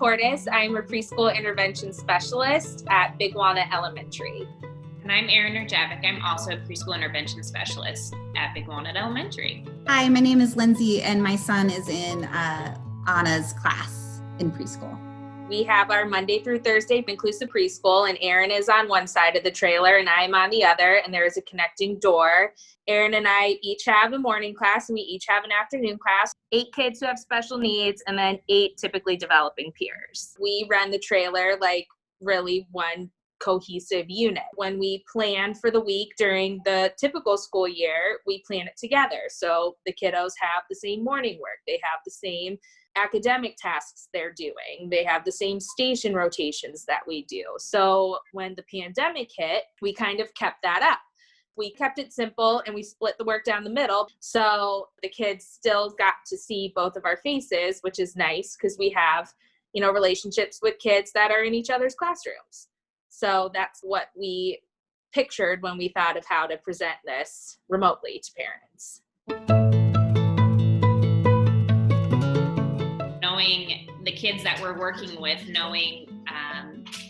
Cordas. I'm a preschool intervention specialist at Big Walnut Elementary. And I'm Erin Erjavec. I'm also a preschool intervention specialist at Big Walnut Elementary. Hi, my name is Lindsay, and my son is in Anna's class in preschool. We have our Monday through Thursday inclusive preschool, and Erin is on one side of the trailer and I'm on the other, and there is a connecting door. Erin and I each have a morning class and we each have an afternoon class. 8 kids who have special needs and then 8 typically developing peers. We run the trailer like really one cohesive unit. When we plan for the week during the typical school year, we plan it together. So the kiddos have the same morning work. They have the same academic tasks they're doing. They have the same station rotations that we do. So when the pandemic hit, we kind of kept that up. We kept it simple and we split the work down the middle. So the kids still got to see both of our faces, which is nice because we have, relationships with kids that are in each other's classrooms. So that's what we pictured when we thought of how to present this remotely to parents. Knowing the kids that we're working with, knowing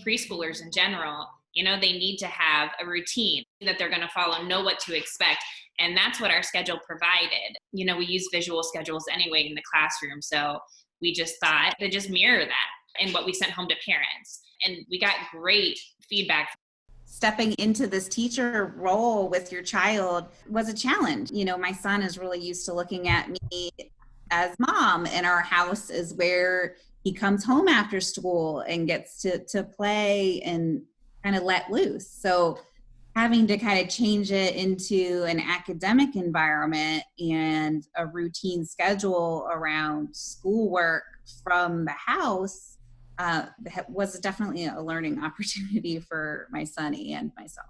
preschoolers in general, they need to have a routine that they're going to follow, know what to expect. And that's what our schedule provided. We use visual schedules anyway in the classroom. So we just thought to just mirror that and what we sent home to parents. And we got great feedback. Stepping into this teacher role with your child was a challenge. My son is really used to looking at me as mom, and our house is where he comes home after school and gets to play and kind of let loose. So having to kind of change it into an academic environment and a routine schedule around schoolwork from the house was definitely a learning opportunity for my son and myself.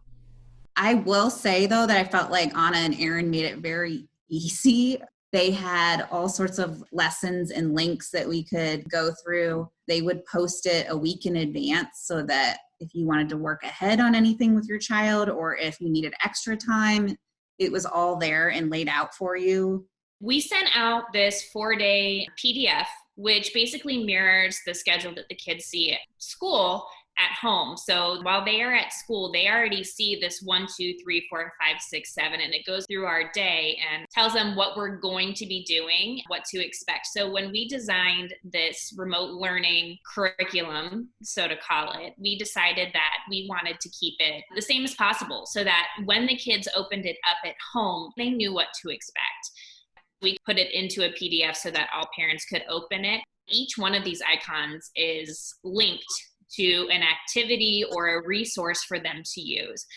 I will say, though, that I felt like Anna and Erin made it very easy. They had all sorts of lessons and links that we could go through. They would post it a week in advance so that if you wanted to work ahead on anything with your child or if you needed extra time, it was all there and laid out for you. We sent out this 4-day PDF, which basically mirrors the schedule that the kids see at school at home. So while they are at school, they already see this 1, 2, 3, 4, 5, 6, 7, and it goes through our day and tells them what we're going to be doing, what to expect. So when we designed this remote learning curriculum, so to call it, we decided that we wanted to keep it the same as possible so that when the kids opened it up at home, they knew what to expect. We put it into a PDF so that all parents could open it. Each one of these icons is linked to an activity or a resource for them to use.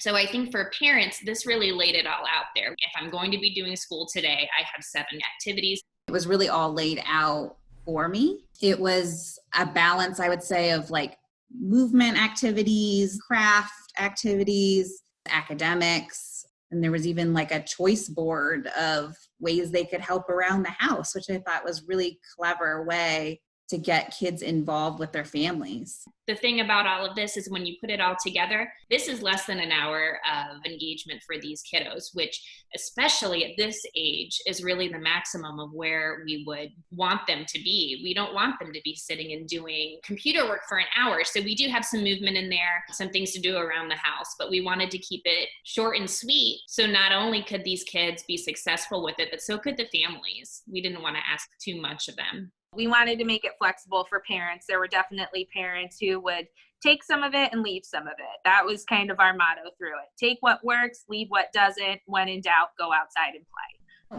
So I think for parents, this really laid it all out there. If I'm going to be doing school today, I have 7 activities. It was really all laid out for me. It was a balance, I would say, of like movement activities, craft activities, academics, and there was even like a choice board of ways they could help around the house, which I thought was really clever way to get kids involved with their families. The thing about all of this is when you put it all together, this is less than an hour of engagement for these kiddos, which especially at this age is really the maximum of where we would want them to be. We don't want them to be sitting and doing computer work for an hour. So we do have some movement in there, some things to do around the house, but we wanted to keep it short and sweet. So not only could these kids be successful with it, but so could the families. We didn't want to ask too much of them. We wanted to make it flexible for parents. There were definitely parents who would take some of it and leave some of it. That was kind of our motto through it. Take what works, leave what doesn't. When in doubt, go outside and play.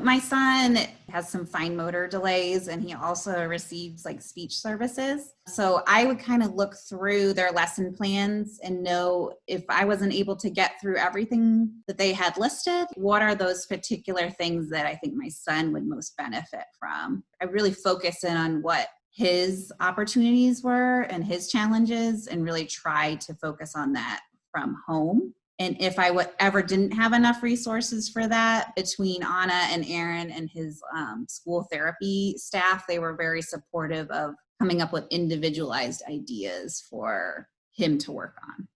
My son has some fine motor delays and he also receives like speech services. So I would kind of look through their lesson plans and know if I wasn't able to get through everything that they had listed, what are those particular things that I think my son would most benefit from. I really focus in on what his opportunities were and his challenges and really try to focus on that from home. And if I ever didn't have enough resources for that, between Anna and Erin and his school therapy staff, they were very supportive of coming up with individualized ideas for him to work on.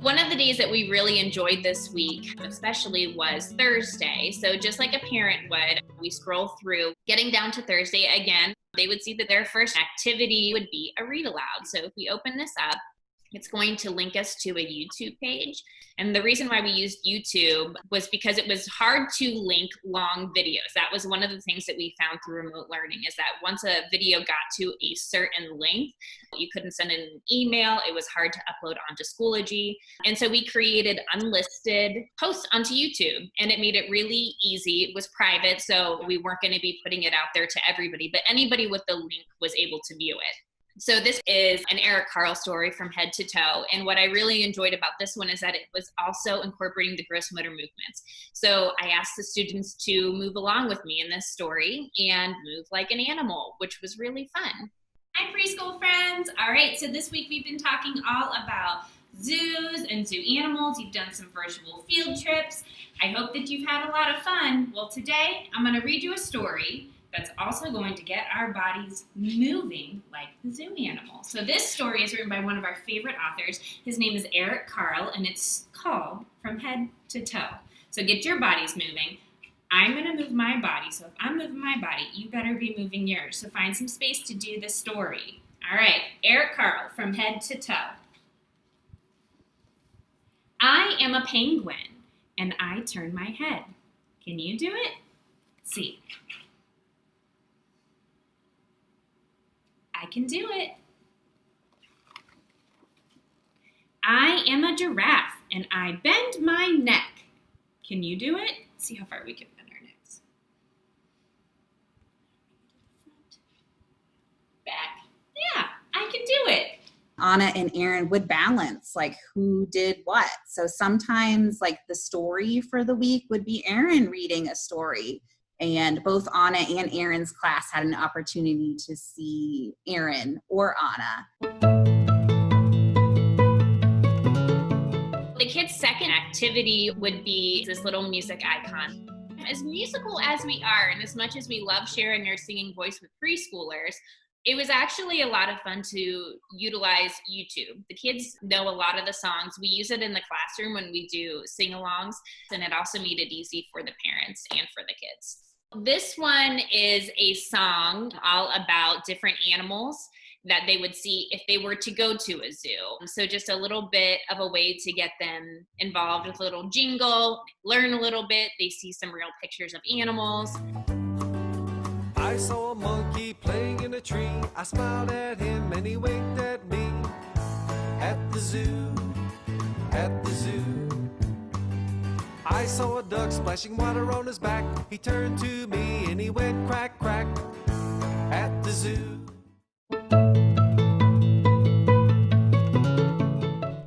One of the days that we really enjoyed this week, especially, was Thursday. So just like a parent would, we scroll through, getting down to Thursday again, they would see that their first activity would be a read aloud. So if we open this up, it's going to link us to a YouTube page. And the reason why we used YouTube was because it was hard to link long videos. That was one of the things that we found through remote learning, is that once a video got to a certain length, you couldn't send an email. It was hard to upload onto Schoology. And so we created unlisted posts onto YouTube, and it made it really easy. It was private, so we weren't going to be putting it out there to everybody, but anybody with the link was able to view it. So this is an Eric Carle story from head to toe. And what I really enjoyed about this one is that it was also incorporating the gross motor movements. So I asked the students to move along with me in this story and move like an animal, which was really fun. Hi, preschool friends. All right, so this week we've been talking all about zoos and zoo animals. You've done some virtual field trips. I hope that you've had a lot of fun. Well, today I'm going to read you a story that's also going to get our bodies moving like the zoo animal. So this story is written by one of our favorite authors. His name is Eric Carle, and it's called From Head to Toe. So get your bodies moving. I'm going to move my body, so if I'm moving my body, you better be moving yours. So find some space to do this story. All right, Eric Carle, From Head to Toe. I am a penguin, and I turn my head. Can you do it? Let's see. I can do it. I am a giraffe, and I bend my neck. Can you do it? Let's see how far we can bend our necks. Back. Yeah, I can do it. Anna and Erin would balance like who did what. So sometimes like the story for the week would be Erin reading a story. And both Anna and Erin's class had an opportunity to see Erin or Anna. The kids' second activity would be this little music icon. As musical as we are, and as much as we love sharing our singing voice with preschoolers, it was actually a lot of fun to utilize YouTube. The kids know a lot of the songs. We use it in the classroom when we do sing-alongs, and it also made it easy for the parents and for the kids. This one is a song all about different animals that they would see if they were to go to a zoo. So just a little bit of a way to get them involved with a little jingle, learn a little bit. They see some real pictures of animals. I saw a monkey playing in a tree. I smiled at him and he winked at me. At the zoo, at the zoo. I saw a duck splashing water on his back. He turned to me and he went quack, quack. At the zoo.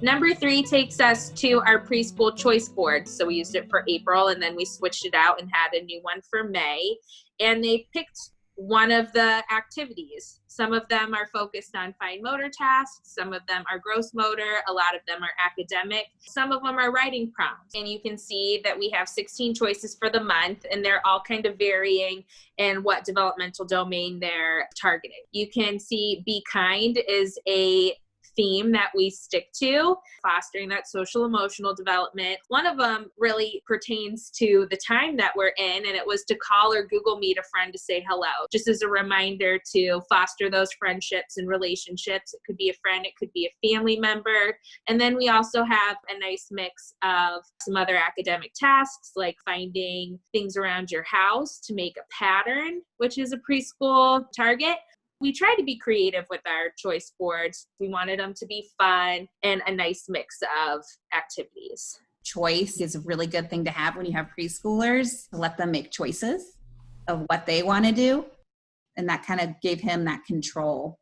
Number 3 takes us to our preschool choice board. So we used it for April, and then we switched it out and had a new one for May. And they picked one of the activities. Some of them are focused on fine motor tasks. Some of them are gross motor. A lot of them are academic. Some of them are writing prompts. And you can see that we have 16 choices for the month, and they're all kind of varying in what developmental domain they're targeting. You can see Be Kind is a theme that we stick to, fostering that social emotional development. One of them really pertains to the time that we're in, and it was to call or Google Meet a friend to say hello, just as a reminder to foster those friendships and relationships. It could be a friend, it could be a family member. And then we also have a nice mix of some other academic tasks, like finding things around your house to make a pattern, which is a preschool target. We try to be creative with our choice boards. We wanted them to be fun and a nice mix of activities. Choice is a really good thing to have when you have preschoolers, to let them make choices of what they want to do. And that kind of gave him that control.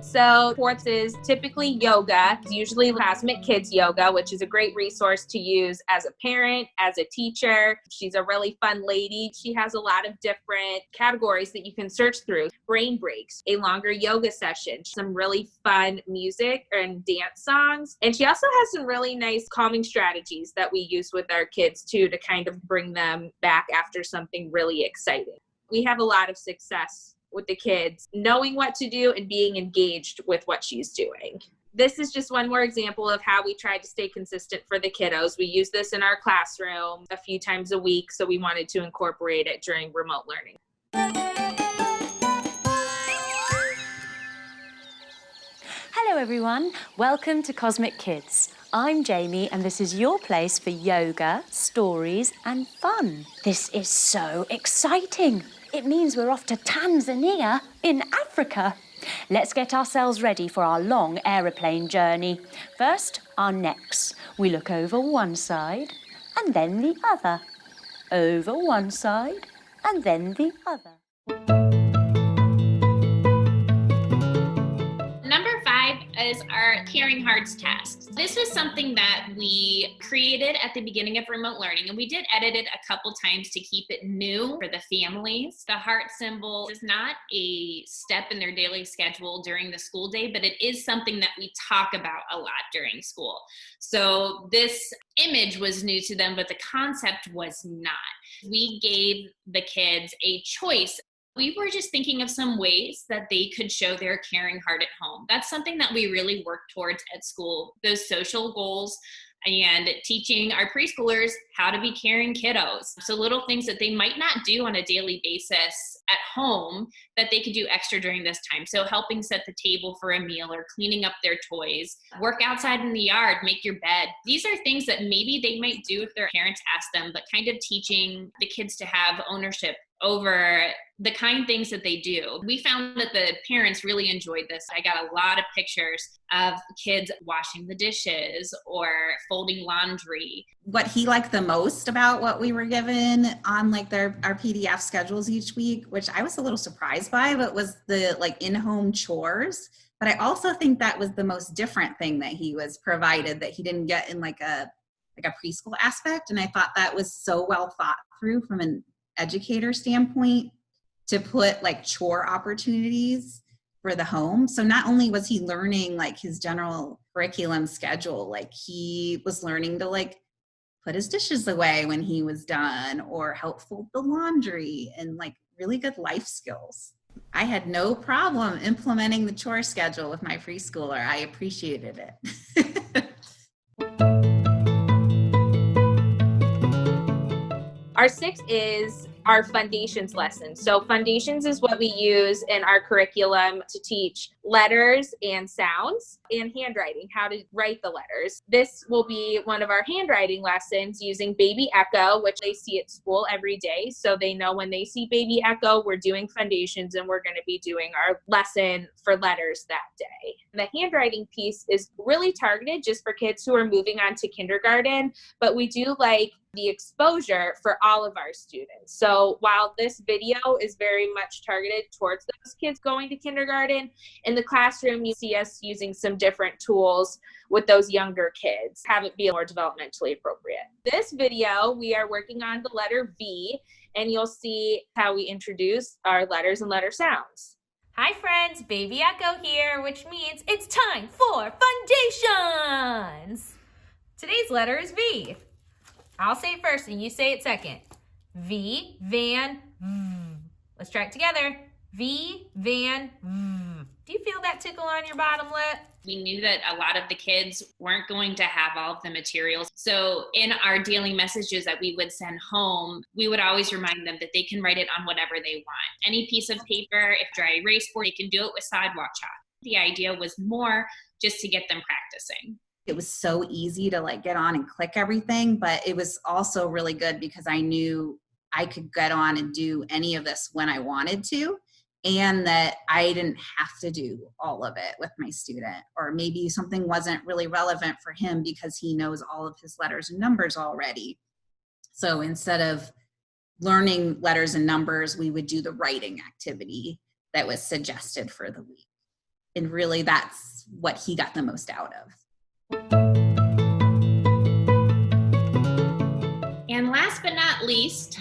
So fourth is typically yoga. It's usually Cosmic Kids Yoga, which is a great resource to use as a parent, as a teacher. She's a really fun lady. She has a lot of different categories that you can search through. Brain breaks, a longer yoga session, some really fun music and dance songs. And she also has some really nice calming strategies that we use with our kids too, to kind of bring them back after something really exciting. We have a lot of success with the kids, knowing what to do and being engaged with what she's doing. This is just one more example of how we try to stay consistent for the kiddos. We use this in our classroom a few times a week, so we wanted to incorporate it during remote learning. Hello everyone, welcome to Cosmic Kids. I'm Jamie and this is your place for yoga, stories and fun. This is so exciting. It means we're off to Tanzania in Africa. Let's get ourselves ready for our long aeroplane journey. First, our necks. We look over one side and then the other. Over one side and then the other. Number 5 is our Caring Hearts tasks. This was something that we created at the beginning of remote learning, and we did edit it a couple times to keep it new for the families. The heart symbol is not a step in their daily schedule during the school day, but it is something that we talk about a lot during school. So this image was new to them, but the concept was not. We gave the kids a choice. We were just thinking of some ways that they could show their caring heart at home. That's something that we really work towards at school, those social goals and teaching our preschoolers how to be caring kiddos. So little things that they might not do on a daily basis at home that they could do extra during this time. So helping set the table for a meal or cleaning up their toys, work outside in the yard, make your bed. These are things that maybe they might do if their parents ask them, but kind of teaching the kids to have ownership over the kind things that they do. We found that the parents really enjoyed this. I got a lot of pictures of kids washing the dishes or folding laundry. What he liked the most about what we were given on like our PDF schedules each week, which I was a little surprised by, but was the like in-home chores. But I also think that was the most different thing that he was provided that he didn't get in like a preschool aspect. And I thought that was so well thought through from an educator standpoint to put like chore opportunities for the home. So not only was he learning like his general curriculum schedule, like he was learning to like put his dishes away when he was done or help fold the laundry and like really good life skills. I had no problem implementing the chore schedule with my preschooler. I appreciated it. Our 6th is our foundations lesson. So foundations is what we use in our curriculum to teach letters and sounds and handwriting, how to write the letters. This will be one of our handwriting lessons using Baby Echo, which they see at school every day. So they know when they see Baby Echo, we're doing foundations and we're going to be doing our lesson for letters that day. The handwriting piece is really targeted just for kids who are moving on to kindergarten, but we do like the exposure for all of our students. So while this video is very much targeted towards those kids going to kindergarten, in the classroom you see us using some different tools with those younger kids, have it be more developmentally appropriate. This video, we are working on the letter V, and you'll see how we introduce our letters and letter sounds. Hi friends, Baby Echo here, which means it's time for foundations. Today's letter is V. I'll say it first and you say it second. V, van, v. Let's try it together. V, van, v. Do you feel that tickle on your bottom lip? We knew that a lot of the kids weren't going to have all of the materials. So in our daily messages that we would send home, we would always remind them that they can write it on whatever they want. Any piece of paper, if dry erase board, they can do it with sidewalk chalk. The idea was more just to get them practicing. It was so easy to like get on and click everything, but it was also really good because I knew I could get on and do any of this when I wanted to, and that I didn't have to do all of it with my student, or maybe something wasn't really relevant for him because he knows all of his letters and numbers already. So instead of learning letters and numbers, we would do the writing activity that was suggested for the week. And really that's what he got the most out of. And last but not least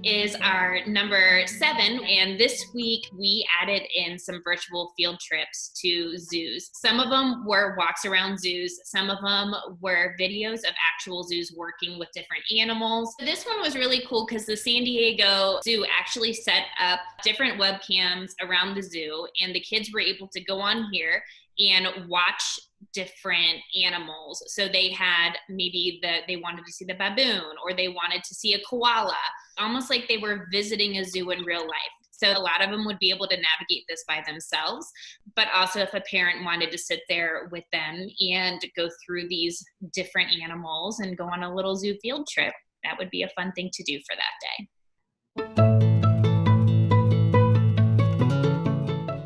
is our number 7, and this week we added in some virtual field trips to zoos. Some of them were walks around zoos, some of them were videos of actual zoos working with different animals. This one was really cool because the San Diego Zoo actually set up different webcams around the zoo, and the kids were able to go on here and watch different animals. So they had maybe they wanted to see the baboon, or they wanted to see a koala, almost like they were visiting a zoo in real life. So a lot of them would be able to navigate this by themselves, but also if a parent wanted to sit there with them and go through these different animals and go on a little zoo field trip, that would be a fun thing to do for that day.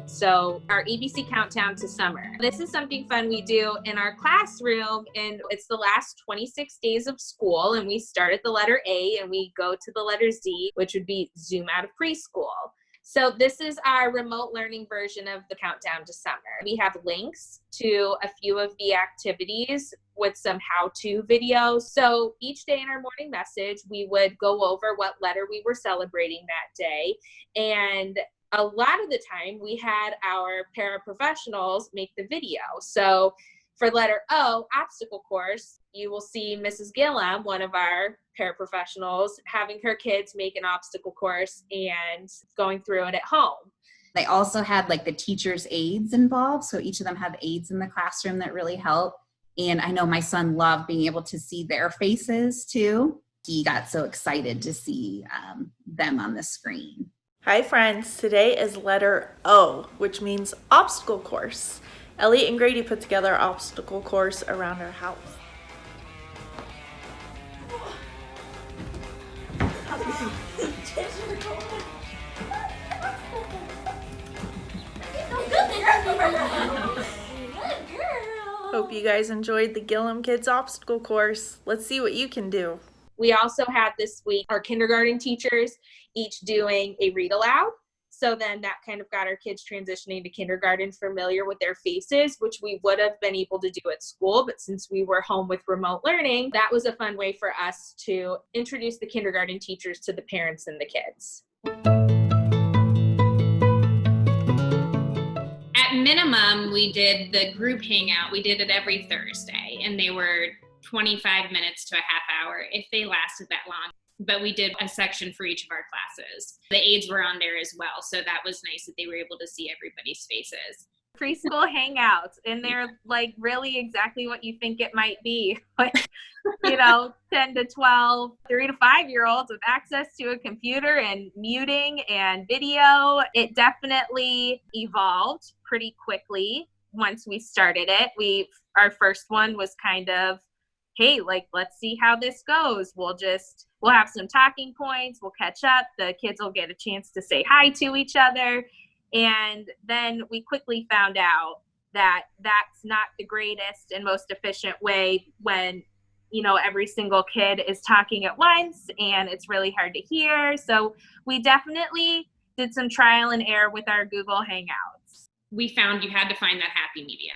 So our EBC countdown to summer. This is something fun we do in our classroom, and it's the last 26 days of school, and we start at the letter A and we go to the letter Z, which would be zoom out of preschool. So this is our remote learning version of the countdown to summer. We have links to a few of the activities with some how-to videos. So each day in our morning message, we would go over what letter we were celebrating that day, and a lot of the time we had our paraprofessionals make the video. So for letter O, obstacle course, you will see Mrs. Gillum, one of our paraprofessionals, having her kids make an obstacle course and going through it at home. They also had like the teacher's aides involved. So each of them have aides in the classroom that really help. And I know my son loved being able to see their faces too. He got so excited to see them on the screen. Hi friends, today is letter O, which means obstacle course. Elliot and Grady put together an obstacle course around our house. Hope you guys enjoyed the Gillum Kids obstacle course. Let's see what you can do. We also had this week our kindergarten teachers each doing a read aloud. So then that kind of got our kids transitioning to kindergarten familiar with their faces, which we would have been able to do at school. But since we were home with remote learning, that was a fun way for us to introduce the kindergarten teachers to the parents and the kids. At minimum, we did the group hangout. We did it every Thursday, and they were 25 minutes to a half hour if they lasted that long. But we did a section for each of our classes. The aides were on there as well, so that was nice that they were able to see everybody's faces. Preschool Hangouts, and they're like really exactly what you think it might be. Like, 10 to 12, 3 to 5-year-olds with access to a computer and muting and video. It definitely evolved pretty quickly once we started it. Our first one was kind of, hey, let's see how this goes. We'll have some talking points. We'll catch up. The kids will get a chance to say hi to each other. And then we quickly found out that that's not the greatest and most efficient way when, every single kid is talking at once and it's really hard to hear. So we definitely did some trial and error with our Google Hangouts. We found you had to find that happy medium.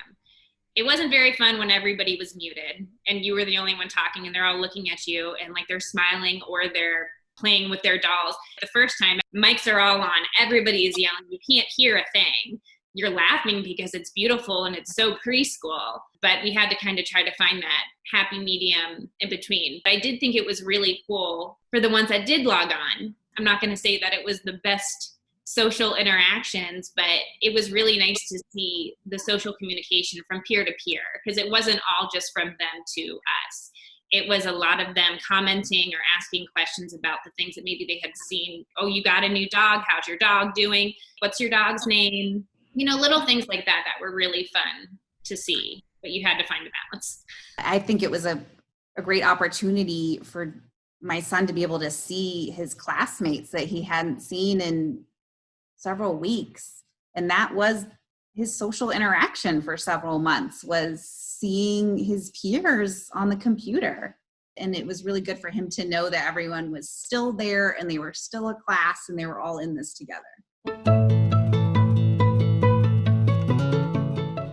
It wasn't very fun when everybody was muted and you were the only one talking and they're all looking at you and like they're smiling or they're playing with their dolls. The first time, mics are all on, everybody is yelling, you can't hear a thing. You're laughing because it's beautiful and it's so preschool, but we had to kind of try to find that happy medium in between. I did think it was really cool for the ones that did log on. I'm not going to say that it was the best social interactions, but it was really nice to see the social communication from peer to peer, because it wasn't all just from them to us. It was a lot of them commenting or asking questions about the things that maybe they had seen. Oh, you got a new dog. How's your dog doing? What's your dog's name? Little things like that were really fun to see, but you had to find a balance. I think it was a great opportunity for my son to be able to see his classmates that he hadn't seen in several weeks. And that was his social interaction for several months, was seeing his peers on the computer. And it was really good for him to know that everyone was still there and they were still a class and they were all in this together.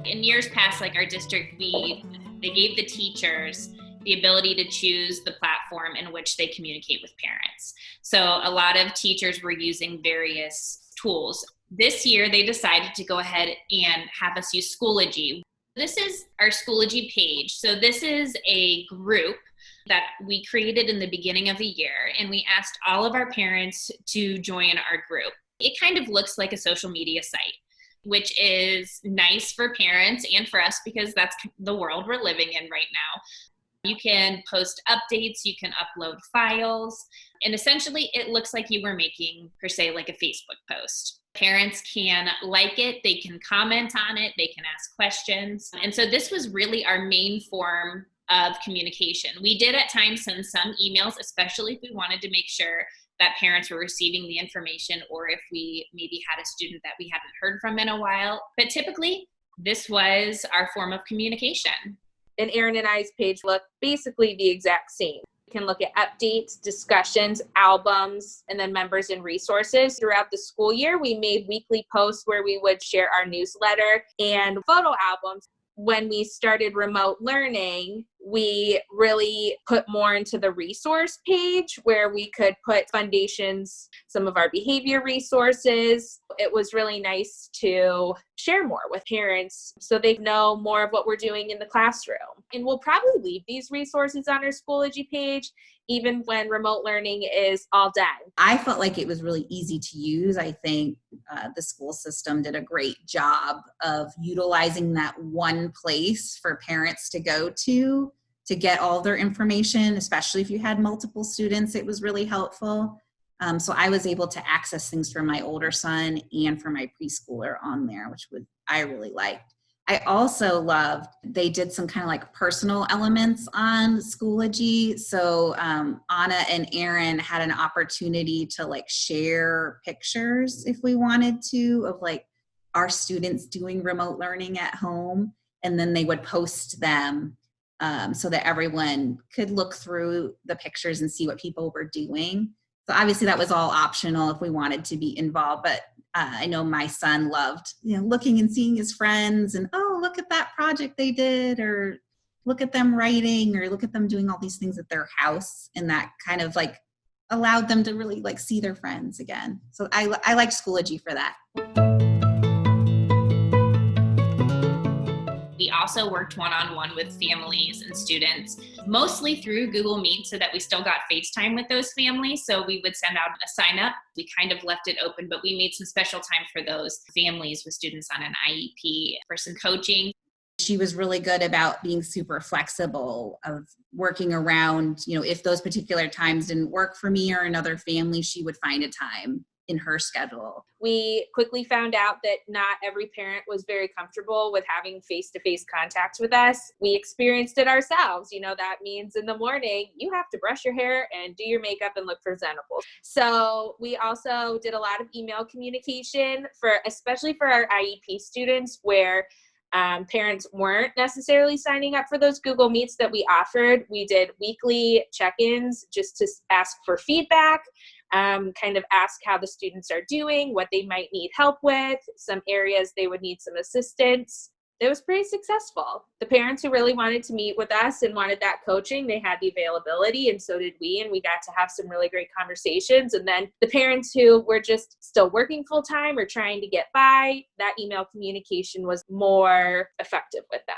In years past, like our district, they gave the teachers the ability to choose the platform in which they communicate with parents. So a lot of teachers were using various tools. This year, they decided to go ahead and have us use Schoology. This is our Schoology page. So this is a group that we created in the beginning of the year, and we asked all of our parents to join our group. It kind of looks like a social media site, which is nice for parents and for us because that's the world we're living in right now. You can post updates, you can upload files, and essentially it looks like you were making, per se, like a Facebook post. Parents can like it, they can comment on it, they can ask questions. And so this was really our main form of communication. We did at times send some emails, especially if we wanted to make sure that parents were receiving the information, or if we maybe had a student that we hadn't heard from in a while. But typically, this was our form of communication. And Erin and I's page look basically the exact same. You can look at updates, discussions, albums, and then members and resources. Throughout the school year, we made weekly posts where we would share our newsletter and photo albums. When we started remote learning, we really put more into the resource page where we could put foundations, some of our behavior resources. It was really nice to share more with parents so they know more of what we're doing in the classroom. And we'll probably leave these resources on our Schoology page even when remote learning is all done. I felt like it was really easy to use. I think the school system did a great job of utilizing that one place for parents to go to get all their information, especially if you had multiple students. It was really helpful. So I was able to access things for my older son and for my preschooler on there, which I really liked. I also loved, they did some kind of like personal elements on Schoology. So Anna and Erin had an opportunity to like share pictures if we wanted to of like our students doing remote learning at home. And then they would post them so that everyone could look through the pictures and see what people were doing. So obviously that was all optional if we wanted to be involved, but I know my son loved, looking and seeing his friends and, oh, look at that project they did, or look at them writing, or look at them doing all these things at their house. And that kind of like allowed them to really like see their friends again. So I liked Schoology for that. We also worked one-on-one with families and students, mostly through Google Meet, so that we still got FaceTime with those families. So we would send out a sign up. We kind of left it open, but we made some special time for those families with students on an IEP for some coaching. She was really good about being super flexible, of working around, if those particular times didn't work for me or another family, she would find a time in her schedule. We quickly found out that not every parent was very comfortable with having face-to-face contact with us. We experienced it ourselves. That means in the morning, you have to brush your hair and do your makeup and look presentable. So we also did a lot of email communication especially for our IEP students where parents weren't necessarily signing up for those Google Meets that we offered. We did weekly check-ins just to ask for feedback, kind of ask how the students are doing, what they might need help with, some areas they would need some assistance. It was pretty successful. The parents who really wanted to meet with us and wanted that coaching, they had the availability, and so did we, and we got to have some really great conversations. And then the parents who were just still working full-time or trying to get by, that email communication was more effective with them.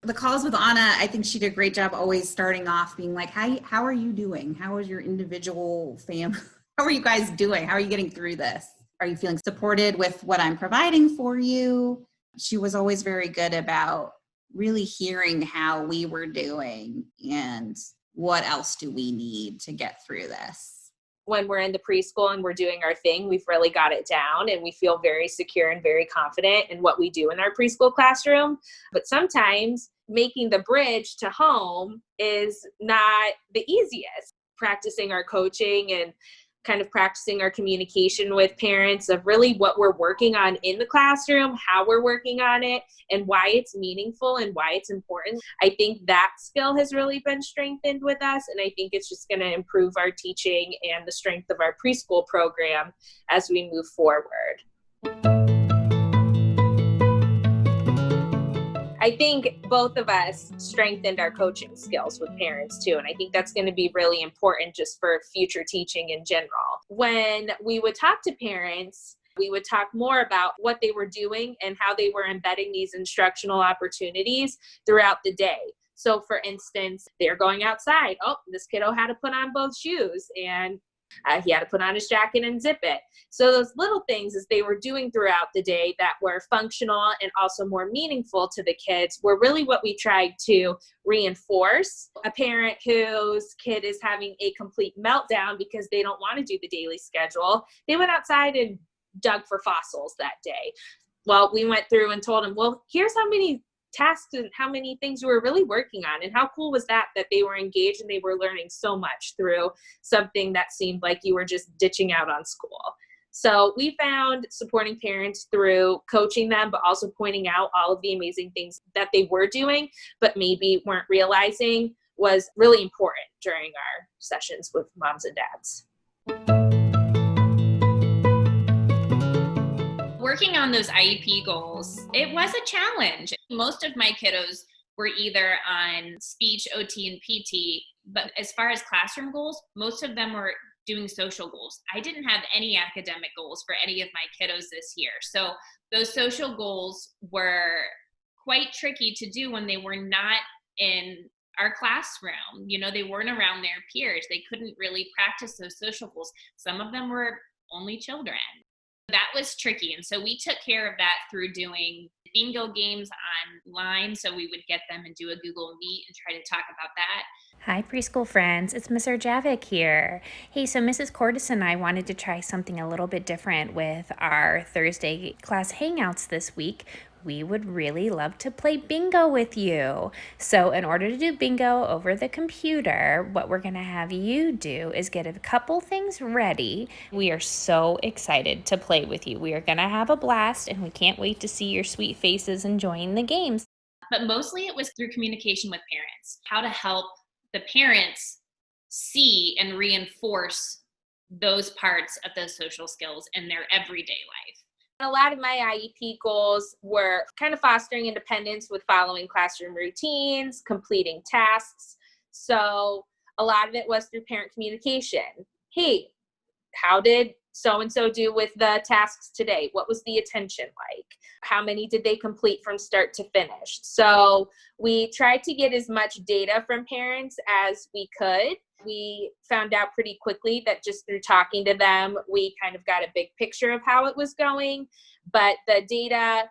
The calls with Anna, I think she did a great job always starting off being like, how are you doing? How is your individual family? How are you guys doing? How are you getting through this? Are you feeling supported with what I'm providing for you? She was always very good about really hearing how we were doing and what else do we need to get through this. When we're in the preschool and we're doing our thing, we've really got it down and we feel very secure and very confident in what we do in our preschool classroom. But sometimes making the bridge to home is not the easiest. Practicing our coaching and kind of practicing our communication with parents of really what we're working on in the classroom, how we're working on it, and why it's meaningful and why it's important. I think that skill has really been strengthened with us, and I think it's just going to improve our teaching and the strength of our preschool program as we move I think both of us strengthened our coaching skills with parents too. And I think that's going to be really important just for future teaching in general. When we would talk to parents, we would talk more about what they were doing and how they were embedding these instructional opportunities throughout the day. So for instance, they're going outside. Oh, this kiddo had to put on both shoes and he had to put on his jacket and zip it. So those little things as they were doing throughout the day that were functional and also more meaningful to the kids were really what we tried to reinforce. A parent whose kid is having a complete meltdown because they don't want to do the daily schedule, they went outside and dug for fossils that day. Well, we went through and told them, well, here's how many tasks and how many things you were really working on. And how cool was that they were engaged and they were learning so much through something that seemed like you were just ditching out on school. So we found supporting parents through coaching them, but also pointing out all of the amazing things that they were doing, but maybe weren't realizing was really important during our sessions with moms and dads. Working on those IEP goals, it was a challenge. Most of my kiddos were either on speech, OT, and PT, but as far as classroom goals, most of them were doing social goals. I didn't have any academic goals for any of my kiddos this year. So those social goals were quite tricky to do when they were not in our classroom. You know, they weren't around their peers. They couldn't really practice those social goals. Some of them were only children. That was tricky. And so we took care of that through doing bingo games online. So we would get them and do a Google Meet and try to talk about that. Hi, preschool friends. It's Miss Erjavec here. Hey, so Mrs. Cordas and I wanted to try something a little bit different with our Thursday class hangouts this week. We would really love to play bingo with you. So in order to do bingo over the computer, what we're going to have you do is get a couple things ready. We are so excited to play with you. We are going to have a blast, and we can't wait to see your sweet faces enjoying the games. But mostly it was through communication with parents, how to help the parents see and reinforce those parts of those social skills in their everyday life. A lot of my IEP goals were kind of fostering independence with following classroom routines, completing tasks. So a lot of it was through parent communication. Hey, how did so-and-so do with the tasks today? What was the attention like? How many did they complete from start to finish? So we tried to get as much data from parents as we could. We found out pretty quickly that just through talking to them, we kind of got a big picture of how it was going. But the data,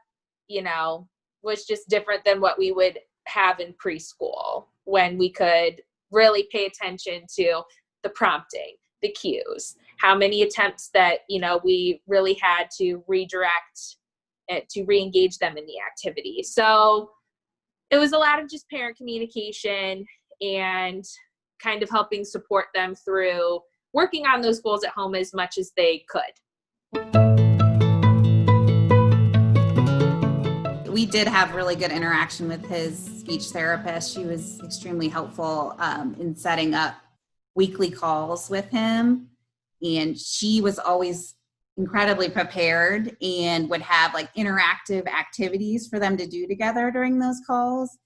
was just different than what we would have in preschool, when we could really pay attention to the prompting, the cues, how many attempts that, we really had to redirect to re-engage them in the activity. So it was a lot of just parent communication and kind of helping support them through working on those goals at home as much as they could. We did have really good interaction with his speech therapist. She was extremely helpful in setting up weekly calls with him. And she was always incredibly prepared and would have like interactive activities for them to do together during those calls.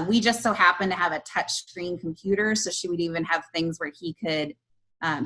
We just so happened to have a touch screen computer, so she would even have things where he could,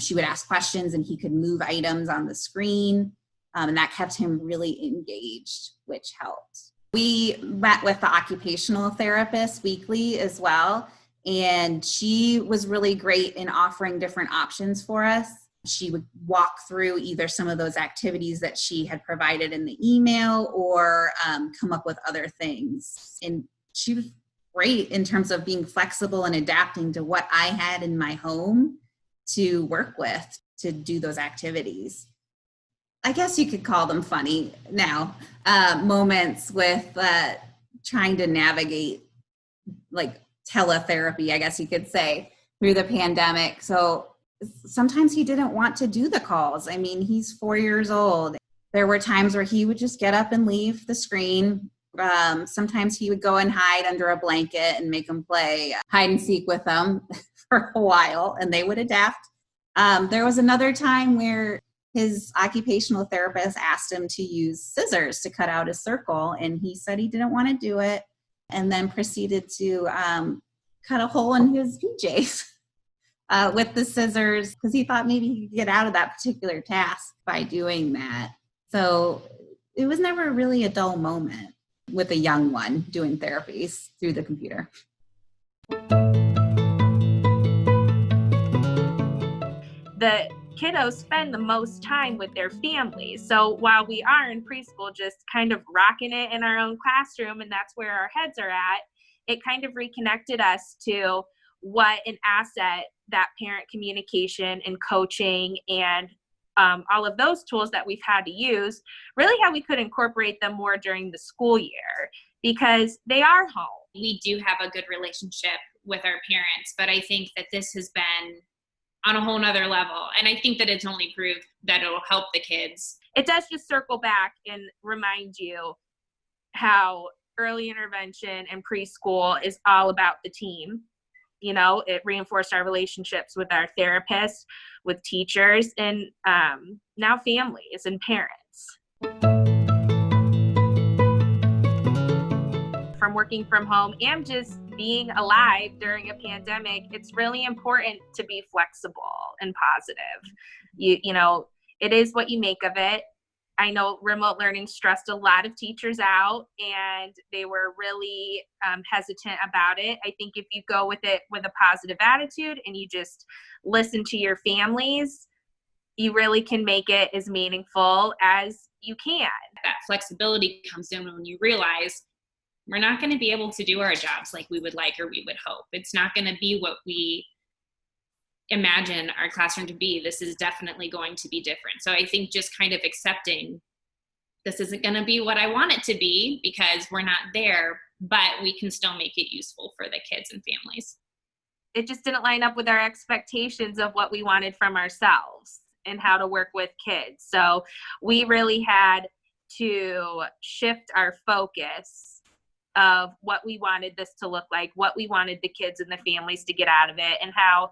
she would ask questions and he could move items on the screen, and that kept him really engaged, which helped. We met with the occupational therapist weekly as well, and she was really great in offering different options for us. She would walk through either some of those activities that she had provided in the email or come up with other things. And she was great in terms of being flexible and adapting to what I had in my home to work with to do those activities. I guess you could call them funny now, moments with trying to navigate like teletherapy, I guess you could say, through the pandemic. So sometimes he didn't want to do the calls. I mean, he's 4 years old. There were times where he would just get up and leave the screen. Sometimes he would go and hide under a blanket and make them play hide and seek with them for a while, and they would adapt. There was another time where his occupational therapist asked him to use scissors to cut out a circle, and he said he didn't want to do it. and then proceeded to cut a hole in his PJs with the scissors because he thought maybe he could get out of that particular task by doing that. So it was never really a dull moment with a young one doing therapies through the computer. The kiddos spend the most time with their families. So while we are in preschool just kind of rocking it in our own classroom and that's where our heads are at, it kind of reconnected us to what an asset that parent communication and coaching and all of those tools that we've had to use, really how we could incorporate them more during the school year because they are home. We do have a good relationship with our parents, but I think that this has been on a whole nother level. And I think that it's only proved that it'll help the kids. It does just circle back and remind you how early intervention and preschool is all about the team. You know, it reinforced our relationships with our therapists, with teachers, and now families and parents. From working from home and just being alive during a pandemic, it's really important to be flexible and positive. You know, it is what you make of it. I know remote learning stressed a lot of teachers out and they were really hesitant about it. I think if you go with it with a positive attitude and you just listen to your families, you really can make it as meaningful as you can. That flexibility comes in when you realize we're not going to be able to do our jobs like we would like or we would hope. It's not going to be what we imagine our classroom to be. This is definitely going to be different. So I think just kind of accepting this isn't going to be what I want it to be because we're not there, but we can still make it useful for the kids and families. It just didn't line up with our expectations of what we wanted from ourselves and how to work with kids. So we really had to shift our focus of what we wanted this to look like, what we wanted the kids and the families to get out of it, and how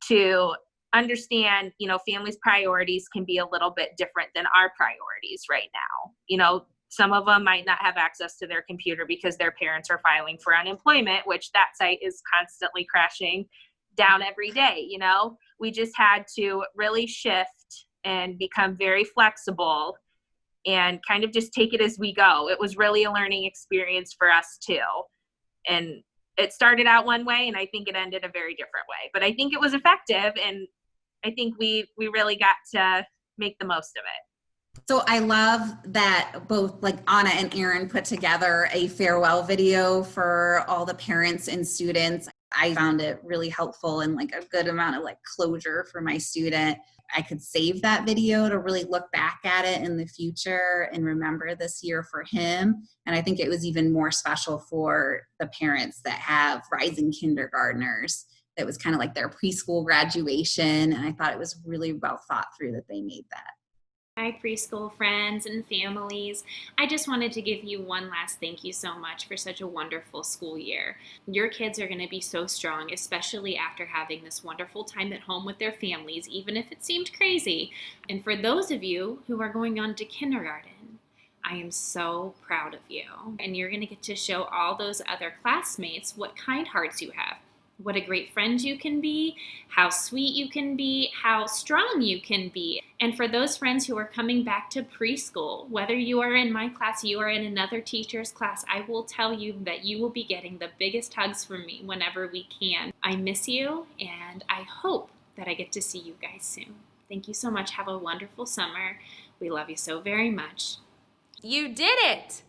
to understand, you know, families' priorities can be a little bit different than our priorities right now. You know, some of them might not have access to their computer because their parents are filing for unemployment, which that site is constantly crashing down every day. You know, we just had to really shift and become very flexible and kind of just take it as we go. It was really a learning experience for us too. And it started out one way and I think it ended a very different way, but I think it was effective and I think we really got to make the most of it. So I love that both like Anna and Erin put together a farewell video for all the parents and students. I found it really helpful and like a good amount of like closure for my student. I could save that video to really look back at it in the future and remember this year for him. And I think it was even more special for the parents that have rising kindergartners. That was kind of like their preschool graduation. And I thought it was really well thought through that they made that. Hi, preschool friends and families. I just wanted to give you one last thank you so much for such a wonderful school year. Your kids are going to be so strong, especially after having this wonderful time at home with their families, even if it seemed crazy. And for those of you who are going on to kindergarten, I am so proud of you. And you're going to get to show all those other classmates what kind hearts you have. What a great friend you can be, how sweet you can be, how strong you can be. And for those friends who are coming back to preschool, whether you are in my class, you are in another teacher's class, I will tell you that you will be getting the biggest hugs from me whenever we can. I miss you, and I hope that I get to see you guys soon. Thank you so much. Have a wonderful summer. We love you so very much. You did it!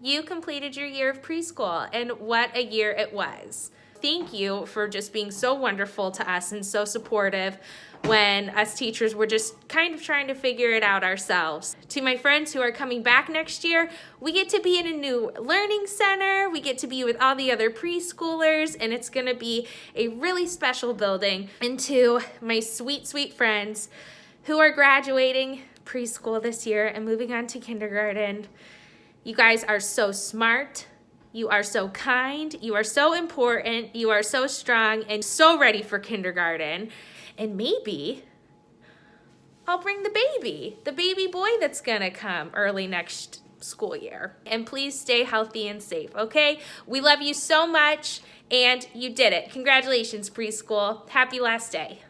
You completed your year of preschool, and what a year it was. Thank you for just being so wonderful to us and so supportive when us teachers were just kind of trying to figure it out ourselves. To my friends who are coming back next year, we get to be in a new learning center, we get to be with all the other preschoolers, and it's gonna be a really special building. And to my sweet, sweet friends who are graduating preschool this year and moving on to kindergarten, you guys are so smart. You are so kind, you are so important, you are so strong, and so ready for kindergarten. And maybe I'll bring the baby boy that's gonna come early next school year. And please stay healthy and safe, okay? We love you so much, and you did it. Congratulations, preschool. Happy last day.